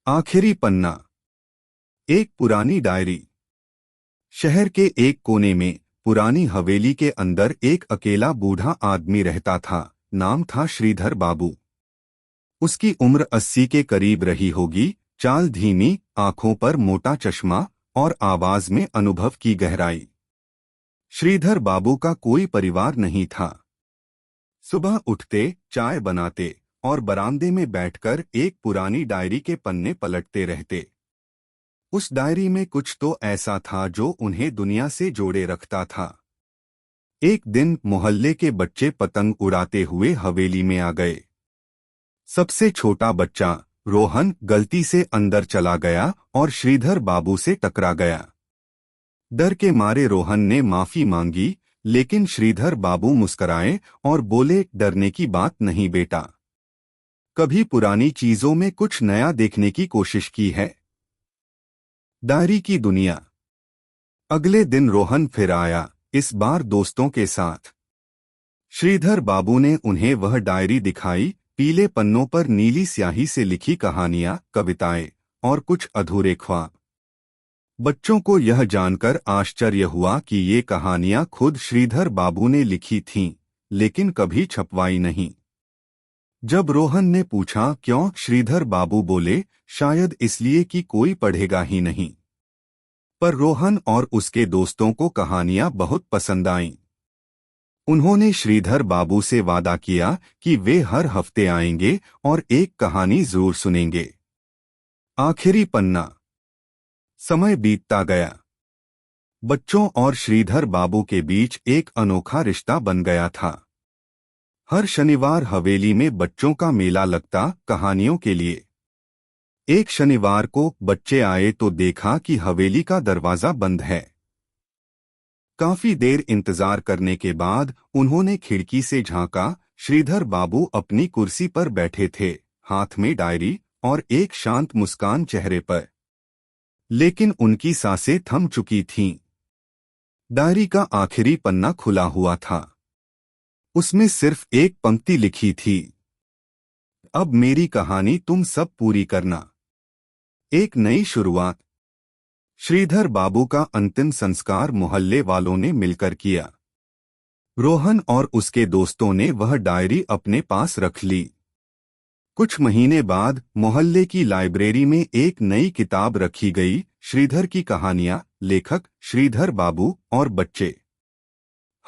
आखिरी पन्ना। एक पुरानी डायरी। शहर के एक कोने में पुरानी हवेली के अंदर एक अकेला बूढ़ा आदमी रहता था। नाम था श्रीधर बाबू। उसकी उम्र 80 के करीब रही होगी। चाल धीमी, आंखों पर मोटा चश्मा और आवाज में अनुभव की गहराई। श्रीधर बाबू का कोई परिवार नहीं था। सुबह उठते, चाय बनाते और बरामदे में बैठकर एक पुरानी डायरी के पन्ने पलटते रहते। उस डायरी में कुछ तो ऐसा था जो उन्हें दुनिया से जोड़े रखता था। एक दिन मोहल्ले के बच्चे पतंग उड़ाते हुए हवेली में आ गए। सबसे छोटा बच्चा रोहन गलती से अंदर चला गया और श्रीधर बाबू से टकरा गया। डर के मारे रोहन ने माफी मांगी, लेकिन श्रीधर बाबू मुस्कराए और बोले, डरने की बात नहीं बेटा। कभी पुरानी चीजों में कुछ नया देखने की कोशिश की है। डायरी की दुनिया। अगले दिन रोहन फिर आया, इस बार दोस्तों के साथ। श्रीधर बाबू ने उन्हें वह डायरी दिखाई। पीले पन्नों पर नीली स्याही से लिखी कहानियां, कविताएं और कुछ अधूरे ख्वाब। बच्चों को यह जानकर आश्चर्य हुआ कि ये कहानियां खुद श्रीधर बाबू ने लिखी थीं, लेकिन कभी छपवाई नहीं। जब रोहन ने पूछा क्यों, श्रीधर बाबू बोले, शायद इसलिए कि कोई पढ़ेगा ही नहीं। पर रोहन और उसके दोस्तों को कहानियां बहुत पसंद आईं। उन्होंने श्रीधर बाबू से वादा किया कि वे हर हफ्ते आएंगे और एक कहानी जरूर सुनेंगे। आखिरी पन्ना। समय बीतता गया। बच्चों और श्रीधर बाबू के बीच एक अनोखा रिश्ता बन गया था। हर शनिवार हवेली में बच्चों का मेला लगता, कहानियों के लिए। एक शनिवार को बच्चे आए तो देखा कि हवेली का दरवाजा बंद है। काफी देर इंतजार करने के बाद उन्होंने खिड़की से झांका। श्रीधर बाबू अपनी कुर्सी पर बैठे थे, हाथ में डायरी और एक शांत मुस्कान चेहरे पर। लेकिन उनकी सांसें थम चुकी थीं। डायरी का आखिरी पन्ना खुला हुआ था। उसमें सिर्फ एक पंक्ति लिखी थी, अब मेरी कहानी तुम सब पूरी करना। एक नई शुरुआत। श्रीधर बाबू का अंतिम संस्कार मोहल्ले वालों ने मिलकर किया। रोहन और उसके दोस्तों ने वह डायरी अपने पास रख ली। कुछ महीने बाद मोहल्ले की लाइब्रेरी में एक नई किताब रखी गई, श्रीधर की कहानियां, लेखक श्रीधर बाबू और बच्चे।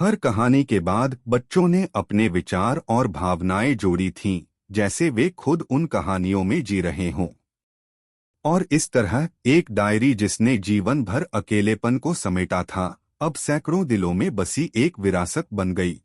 हर कहानी के बाद बच्चों ने अपने विचार और भावनाएं जोड़ी थीं, जैसे वे खुद उन कहानियों में जी रहे हों। और इस तरह एक डायरी जिसने जीवन भर अकेलेपन को समेटा था, अब सैकड़ों दिलों में बसी एक विरासत बन गई।